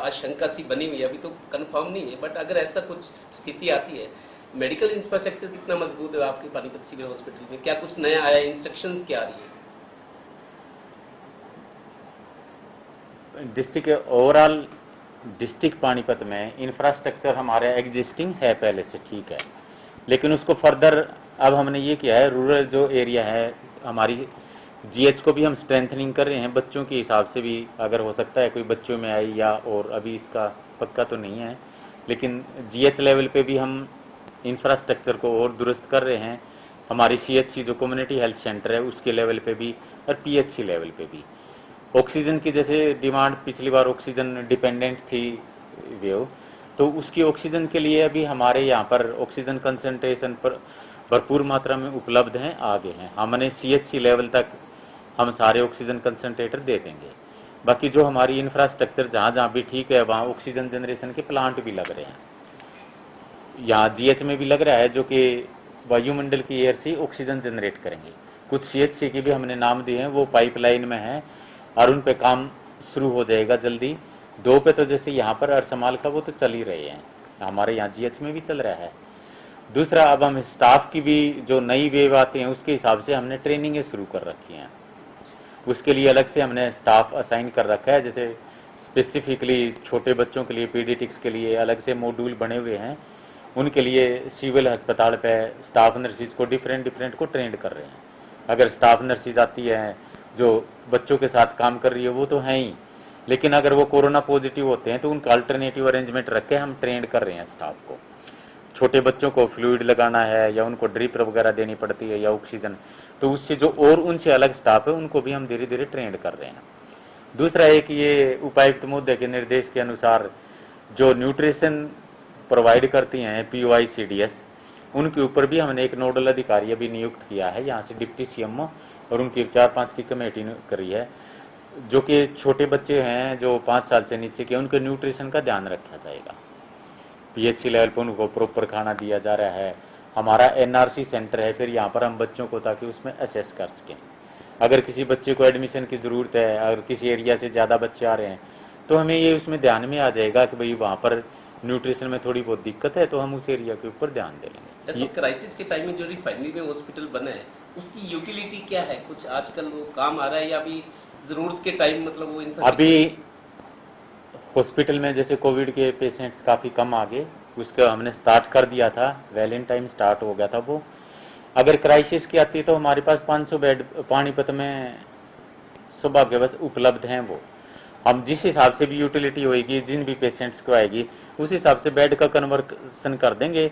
आशंका सी बनी हुई है, अभी तो कंफर्म नहीं है, बट अगर ऐसा कुछ स्थिति आती है, मेडिकल इंफ्रास्ट्रक्चर कितना मजबूत है आपके पानीपत सिविल हॉस्पिटल में? क्या कुछ नया आया, इंस्ट्रक्शंस क्या आ रही है? डिस्ट्रिक्ट ओवरऑल डिस्ट्रिक्ट पानीपत में इंफ्रास्ट्रक्चर हमारे एग्जिस्टिंग है पहले से, ठीक है, लेकिन उसको फर्दर अब हमने ये किया है, रूरल जो एरिया है हमारी जीएच को भी हम स्ट्रेंथनिंग कर रहे हैं, बच्चों के हिसाब से भी अगर हो सकता है कोई बच्चों में आई या, और अभी इसका पक्का तो नहीं है, लेकिन जीएच लेवल पे भी हम इंफ्रास्ट्रक्चर को और दुरुस्त कर रहे हैं। हमारी सीएचसी जो कम्युनिटी हेल्थ सेंटर है उसके लेवल पे भी और पीएचसी लेवल पे भी। ऑक्सीजन की जैसे डिमांड पिछली बार ऑक्सीजन डिपेंडेंट थी वेव, तो उसकी ऑक्सीजन के लिए अभी हमारे यहाँ पर ऑक्सीजन कंसंट्रेशन पर भरपूर मात्रा में उपलब्ध हैं, आगे हैं। हमने सीएचसी लेवल तक हम सारे ऑक्सीजन कंसंट्रेटर दे देंगे। बाकी जो हमारी इंफ्रास्ट्रक्चर जहाँ जहाँ भी ठीक है वहाँ ऑक्सीजन जनरेशन के प्लांट भी लग रहे हैं, यहाँ जीएच में भी लग रहा है, जो कि वायुमंडल की एयर से ऑक्सीजन जनरेट करेंगे। कुछ सीएचसी की भी हमने नाम दिए हैं, वो पाइपलाइन में है और उन पे काम शुरू हो जाएगा जल्दी। 2 पे तो जैसे यहाँ पर अरसमाल का वो तो चल ही रहे हैं, हमारे यहाँ जीएच में भी चल रहा है। दूसरा, अब हम स्टाफ की भी जो नई वेव आती हैं उसके हिसाब से हमने ट्रेनिंगें शुरू कर रखी हैं, उसके लिए अलग से हमने स्टाफ असाइन कर रखा है। जैसे स्पेसिफिकली छोटे बच्चों के लिए पीडियाट्रिक्स के लिए अलग से मॉड्यूल बने हुए हैं, उनके लिए सिविल अस्पताल पे स्टाफ नर्सिस को डिफरेंट को ट्रेंड कर रहे हैं। अगर स्टाफ नर्सिस आती है जो बच्चों के साथ काम कर रही है वो तो है ही, लेकिन अगर वो कोरोना पॉजिटिव होते हैं तो उनका अल्टरनेटिव अरेंजमेंट रख के हम ट्रेंड कर रहे हैं स्टाफ को। छोटे बच्चों को फ्लूइड लगाना है या उनको ड्रिप वगैरह देनी पड़ती है या ऑक्सीजन, तो उससे जो और उनसे अलग स्टाफ है उनको भी हम धीरे धीरे ट्रेंड कर रहे हैं। दूसरा एक ये उपायुक्त महोदय के निर्देश के अनुसार जो न्यूट्रिशन प्रोवाइड करती हैं पीओआईसीडीएस, उनके ऊपर भी हमने एक नोडल अधिकारी अभी नियुक्त किया है यहाँ से डिप्टी सीएमओ, और उनकी 4-5 की कमेटी करी है, जो कि छोटे बच्चे हैं जो 5 साल से नीचे के, उनके न्यूट्रिशन का ध्यान रखा जाएगा। पीएचसी लेवल पर उनको प्रॉपर खाना दिया जा रहा है। हमारा एनआरसी सेंटर है फिर यहाँ पर हम बच्चों को ताकि उसमें असेस कर सकें। अगर किसी बच्चे को एडमिशन की ज़रूरत है, अगर किसी एरिया से ज़्यादा बच्चे आ रहे हैं तो हमें ये उसमें ध्यान में आ जाएगा कि भाई वहाँ पर न्यूट्रिशन में थोड़ी बहुत दिक्कत है, तो हम उस एरिया के ऊपर ध्यान देंगे। ये क्राइसिस के टाइम में जो रिफाइनरी में हॉस्पिटल बना है उसकी यूटिलिटी क्या है? कुछ आजकल वो काम आ रहा है या अभी जरूरत के टाइम मतलब वो अभी हॉस्पिटल में जैसे कोविड के पेशेंट्स काफ़ी कम आ गए, उसका हमने स्टार्ट कर दिया था, वैलेंटाइन स्टार्ट हो गया था वो। अगर क्राइसिस की आती है तो हमारे पास 500 बेड पानीपत में सौभाग्यवश उपलब्ध हैं। वो हम जिस हिसाब से भी यूटिलिटी होगी, जिन भी पेशेंट्स को आएगी उस हिसाब से बेड का कन्वर्सन कर देंगे।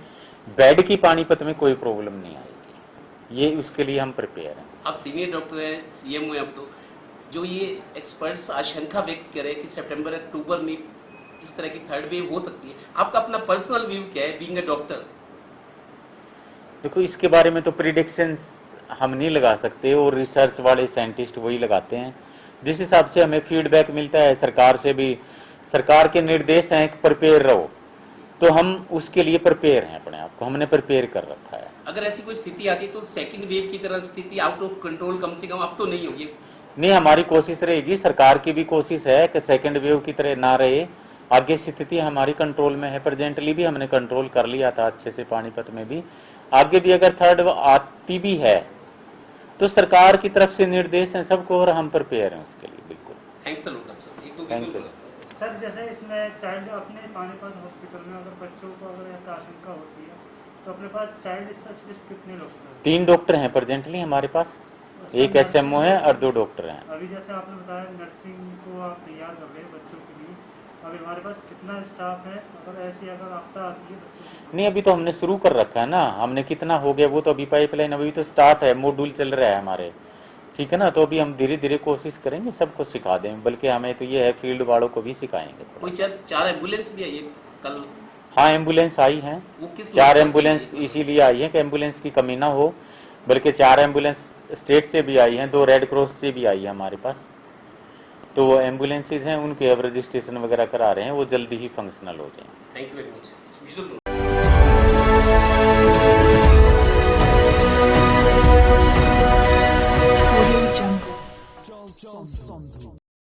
बेड की पानीपत में कोई प्रॉब्लम नहीं आएगी, ये उसके लिए हम प्रिपेयर हैं। आप सीनियर डॉक्टर हैं, सीएमओ हैं, अब तो जो ये एक्सपर्ट्स आशंका व्यक्त कर रहे हैं कि सितंबर अक्टूबर में इस तरह की थर्ड वेव हो सकती है, आपका अपना पर्सनल व्यू क्या है बीइंग अ डॉक्टर? देखो, इसके बारे में तो प्रिडिक्शंस हम नहीं लगा सकते, और रिसर्च वाले साइंटिस्ट वही लगाते हैं। जिस हिसाब से हमें फीडबैक मिलता है सरकार से भी, सरकार के निर्देश हैं कि प्रिपेयर रहो, तो हम उसके लिए प्रिपेयर हैं, अपने आप को हमने प्रिपेयर कर रखा है। अगर ऐसी कोई स्थिति आती तो सेकंड वेव की तरह स्थिति आउट ऑफ कंट्रोल कम से कम अब तो नहीं होगी? नहीं, हमारी कोशिश रहेगी, सरकार की भी कोशिश है कि सेकंड वेव की तरह ना रहे। आगे स्थिति हमारी कंट्रोल में है, प्रेजेंटली भी हमने कंट्रोल कर लिया था अच्छे से पानीपत में भी। आगे भी अगर थर्ड आती भी है तो सरकार की तरफ से निर्देश हैं सबको, और हम प्रिपेयर हैं उसके लिए। बिल्कुल। Thanks a lot sir. Thank you sir. जैसे इसमें चाइल्ड अपने पानीपत हॉस्पिटल में अगर बच्चों को अगर ऐसा आशंका होती है तो अपने पास चाइल्ड स्पेशलिस्ट कितने लोग हैं? 3 डॉक्टर हैं प्रेजेंटली हमारे पास, एक एसएमओ है और 2 डॉक्टर हैं। अभी जैसे आपने बताया नर्सिंग को आप तैयार कर रहे हैं बच्चों के लिए, अभी हमारे पास कितना स्टाफ है? अगर ऐसी अगर आपदा आती है नहीं, अभी तो हमने शुरू कर रखा है ना, हमने कितना हो गया वो तो अभी पाइपलाइन, अभी तो स्टार्ट है, मॉड्यूल चल रहा है हमारे, ठीक है ना। तो अभी हम धीरे धीरे कोशिश करेंगे सबको सिखा दें, बल्कि हमें तो ये है फील्ड वालों को भी सिखाएंगे। कोई 4 एम्बुलेंस भी आई है कल? हाँ, एम्बुलेंस आई हैं, 4 एम्बुलेंस इसीलिए आई है कि एम्बुलेंस की कमी ना हो, बल्कि 4 एम्बुलेंस स्टेट से भी आई हैं, 2 रेड क्रॉस से भी आई है हमारे पास। तो वो एम्बुलेंसेज हैं, उनके अब रजिस्ट्रेशन वगैरह करा रहे हैं, वो जल्दी ही फंक्शनल हो जाएंगे। Thank you very much.